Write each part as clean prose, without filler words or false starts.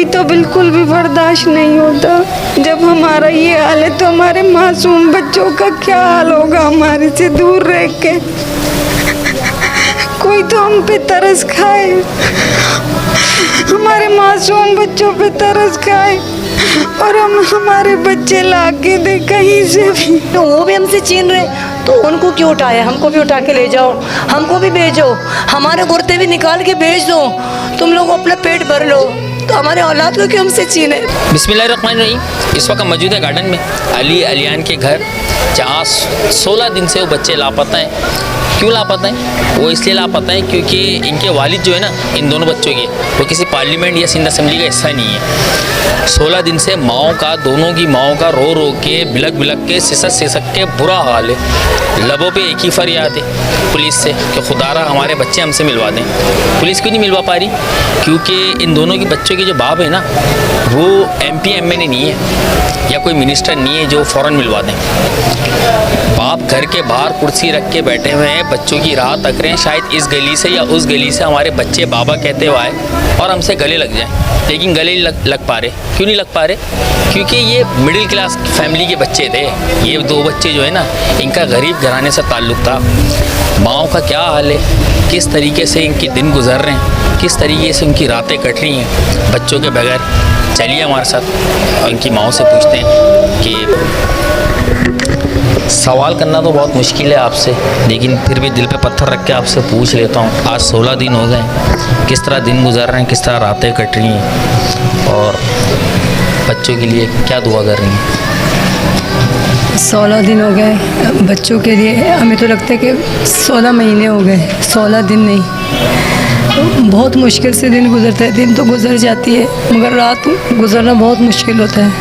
तो बिल्कुल भी बर्दाश्त नहीं होता। जब हमारा ये हाल है तो हमारे मासूम बच्चों का क्या हाल होगा हमारे से दूर रह के। कोई तो हम पे तरस खाए, हमारे मासूम बच्चों पे तरस खाए और हम हमारे बच्चे ला के दे कहीं से भी। तो वो भी हमसे छीन रहे, तो उनको क्यों उठाया? हमको भी उठा के ले जाओ, हमको भी भेजो, हमारे गुर्दे भी निकाल के भेज दो, तुम लोग अपना पेट भर लो, तो हमारे औलाद को क्यों हमसे छीने? बिस्मिल्लाहिर्रहमानिर्रहीम। इस वक्त मौजूद है गार्डन में अली अलियान के घर, जहाँ 16 दिन से वो बच्चे लापता हैं। क्यों लापता हैं? वो इसलिए लापता हैं क्योंकि इनके वालिद जो है ना, इन दोनों बच्चों के, वो किसी पार्लियामेंट या सिंध असेंबली का हिस्सा नहीं है। 16 दिन से माओं का, दोनों की माओं का रो रो के, बिलक बिलक के, सिसक के बुरा हाल है। लबों पे एक ही फरियाद है पुलिस से कि खुदारा हमारे बच्चे हमसे मिलवा दें। पुलिस क्यों नहीं मिलवा पा रही? क्योंकि इन दोनों के बच्चों के जो बाप है ना, वो MP MNA नहीं है या कोई मिनिस्टर नहीं है जो फ़ौरन मिलवा दें। बाप घर के बाहर कुर्सी रख के बैठे हुए हैं, बच्चों की राह तक रहे हैं, शायद इस गली से या उस गली से हमारे बच्चे बाबा कहते हुए आए और हमसे गले लग जाएं, लेकिन गले लग पा रहे। क्यों नहीं लग पा रहे? क्योंकि ये मिडिल क्लास फैमिली के बच्चे थे। ये 2 बच्चे जो है ना, इनका गरीब घराने से ताल्लुक़ था। माओं का क्या हाल है, किस तरीके से इनके दिन गुजर रहे हैं, किस तरीके से उनकी रातें कट रही हैं बच्चों के बगैर। चलिए हमारे साथ और इनकी माओं से पूछते हैं कि सवाल करना तो बहुत मुश्किल है आपसे, लेकिन फिर भी दिल पे पत्थर रख के आपसे पूछ लेता हूँ। आज 16 दिन हो गए, किस तरह दिन गुजर रहे हैं, किस तरह रातें कट रही हैं और बच्चों के लिए क्या दुआ कर रही हैं? 16 दिन हो गए बच्चों के लिए, हमें तो लगता है कि 16 महीने हो गए, 16 दिन नहीं। बहुत मुश्किल से दिन गुजरता है। दिन तो गुजर जाती है मगर रात गुजरना बहुत मुश्किल होता है,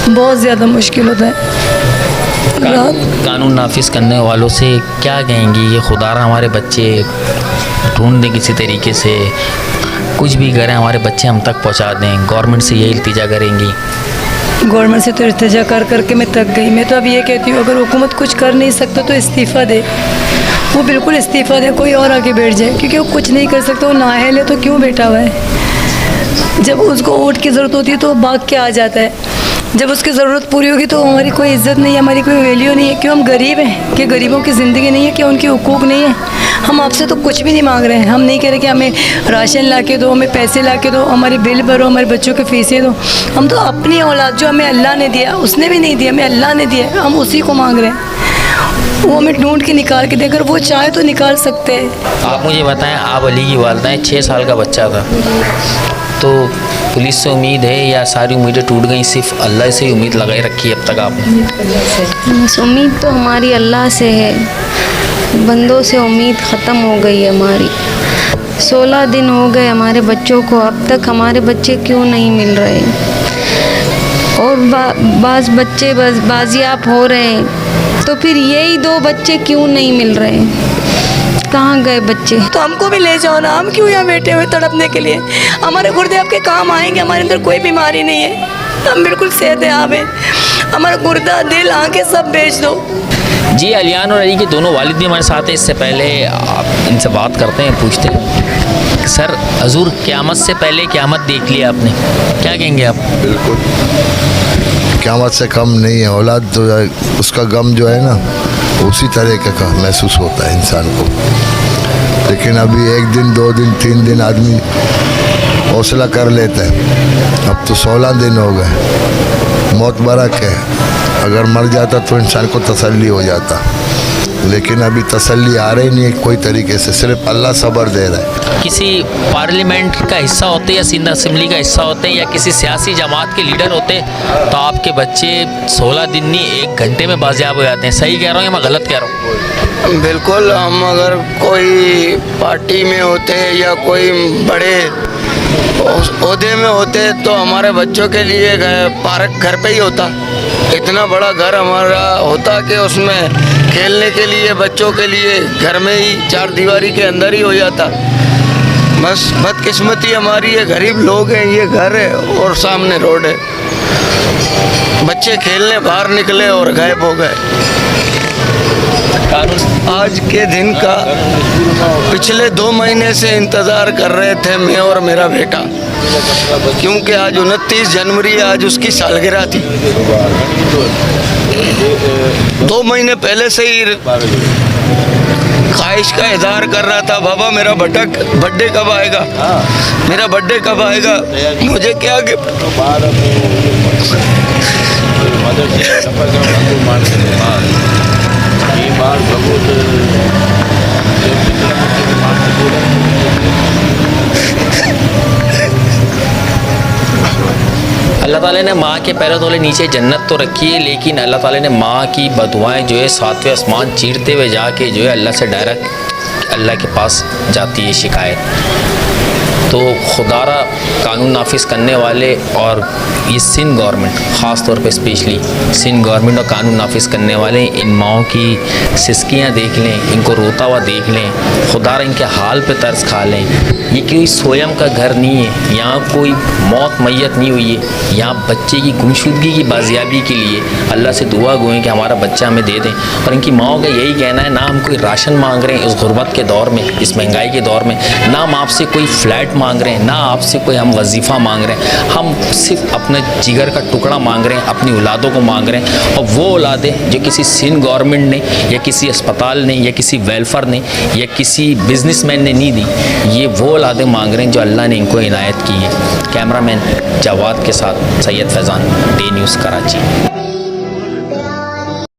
बहुत ज़्यादा मुश्किल होता है। कानून नाफिज करने वालों से क्या कहेंगी? ये खुदारा हमारे बच्चे ढूंढ दें किसी तरीके से, कुछ भी करें हमारे बच्चे हम तक पहुंचा दें। गवर्नमेंट से यही इल्तिजा करेंगी? गवर्नमेंट से तो इल्तिजा कर के मैं थक गई। मैं तो अब ये कहती हूँ, अगर हुकूमत कुछ कर नहीं सकता तो इस्तीफ़ा दे, वो बिल्कुल इस्तीफ़ा दे, कोई और आके बैठ जाए, क्योंकि वो कुछ नहीं कर सकता। वो नाअहल है तो क्यों बैठा हुआ है? जब उसको वोट की ज़रूरत होती है तो वो भाग के आ जाता है। जब उसकी ज़रूरत पूरी होगी तो हमारी कोई इज़्ज़त नहीं है, हमारी कोई वैल्यू नहीं है। क्यों हम गरीब हैं? कि गरीबों की ज़िंदगी नहीं है? क्या उनके हुकूक नहीं है? हम आपसे तो कुछ भी नहीं मांग रहे हैं। हम नहीं कह रहे कि हमें राशन ला के दो, हमें पैसे ला के दो, हमारे बिल भरो, हमारे बच्चों के फ़ीसें दो। हम तो अपनी औलाद जो हमें अल्लाह ने दिया, उसने भी नहीं दिया, हमें अल्लाह ने दिया, हम उसी को मांग रहे हैं। वो हमें ढूंढ के निकाल के दे, अगर वो चाहे तो निकाल सकते हैं। आप मुझे बताएं, आप अली की वालिदा हैं, 6 साल का बच्चा था, तो पुलिस से उम्मीद है या सारी उम्मीदें टूट गई? सिर्फ अल्लाह से ही उम्मीद लगाई रखी है अब तक आपने? बस उम्मीद तो हमारी अल्लाह से है, बंदों से उम्मीद ख़त्म हो गई है हमारी। 16 दिन हो गए हमारे बच्चों को, अब तक हमारे बच्चे क्यों नहीं मिल रहे? और बाज़ बच्चे बस बाजियाब हो रहे हैं, तो फिर यही 2 बच्चे क्यों नहीं मिल रहे? कहाँ गए बच्चे? तो हमको भी ले जाओ ना, हम क्यों यहाँ बैठे हुए तड़पने के लिए? हमारे गुर्दे आपके काम आएंगे, हमारे अंदर कोई बीमारी नहीं है, हम बिल्कुल सेहतयाब हैं। हमारा गुर्दा, दिल, आँखें सब बेच दो। जी, अलियान और अली के दोनों वालिद भी हमारे साथ हैं। इससे पहले आप इनसे बात करते हैं, पूछते हैं। सर, हजूर क़यामत से पहले क़यामत देख लिया आपने, क्या कहेंगे आप? बिल्कुल क़यामत से कम नहीं है। औलाद जो है उसका गम जो है ना, उसी तरह का महसूस होता है इंसान को। लेकिन अभी 1 दिन 2 दिन 3 दिन आदमी हौसला कर लेता है, अब तो 16 दिन हो गए। मौत बरक है, अगर मर जाता तो इंसान को तसल्ली हो जाता, लेकिन अभी तसल्ली आ रही नहीं है कोई तरीके से, सिर्फ अल्लाह सब्र दे रहा है। किसी पार्लियामेंट का हिस्सा होते या सिंध असेंबली का हिस्सा होते या किसी सियासी जमात के लीडर होते तो आपके बच्चे 16 दिन नहीं 1 घंटे में बाजियाब हो जाते हैं। सही कह रहा हूँ या मैं गलत कह रहा हूँ? बिल्कुल, हम अगर कोई पार्टी में होते या कोई बड़े ओहदे में होते तो हमारे बच्चों के लिए पार्क घर पे ही होता। इतना बड़ा घर हमारा होता कि उसमें खेलने के लिए बच्चों के लिए घर में ही 4 दीवारी के अंदर ही हो जाता। बस बदकिस्मती हमारी है, गरीब लोग हैं, ये घर है और सामने रोड है। बच्चे खेलने बाहर निकले और गायब हो गए। कानून आज के दिन का पिछले 2 महीने से इंतज़ार कर रहे थे मैं और मेरा बेटा, क्योंकि आज 29 जनवरी है, आज उसकी सालगिरह थी। 2 महीने पहले से ही ख्वाहिश का इजहार कर रहा था, बाबा मेरा बर्थडे कब आएगा, मेरा बर्थडे कब आएगा, मुझे क्या गिफ्ट। अल्लाह ताला ने माँ के पैरों तले नीचे जन्नत तो रखी है, लेकिन अल्लाह ताला ने माँ की बदुआएं जो है 7वें आसमान चीरते हुए जाके जो है अल्लाह से डायरेक्ट अल्लाह के पास जाती है शिकायत। तो खुदारा कानून नाफिज करने वाले और ये सिंध गवर्नमेंट ख़ास तौर पे स्पेशली सिंध गवर्नमेंट और कानून नाफिज करने वाले इन माओं की सिसकियाँ देख लें, इनको रोता हुआ देख लें, खुदारा इनके हाल पे तरस खा लें। ये कोई सोयम का घर नहीं है, यहाँ कोई मौत मैयत नहीं हुई है, यहाँ बच्चे की गुमशुदगी की बाजियाबी के लिए अल्लाह से दुआ गोएं कि हमारा बच्चा हमें दे दें। और इनकी माओं का यही कहना है, ना हम कोई राशन मांग रहे हैं इस गुर्बत के दौर में, इस महंगाई के दौर में, ना हम आपसे कोई फ्लैट मांग रहे हैं, ना आपसे कोई हम वजीफ़ा मांग रहे हैं, हम सिर्फ अपने जिगर का टुकड़ा मांग रहे हैं, अपनी औलादों को मांग रहे हैं। और वो औलादें जो किसी सिंध गवर्नमेंट ने या किसी अस्पताल ने या किसी वेलफेयर ने या किसी बिजनेसमैन ने नहीं दी, ये वो औलादें मांग रहे हैं जो अल्लाह ने इनको इनायत की है। कैमरामैन जवाद के साथ सैयद फैज़ान, डे न्यूज़ कराची।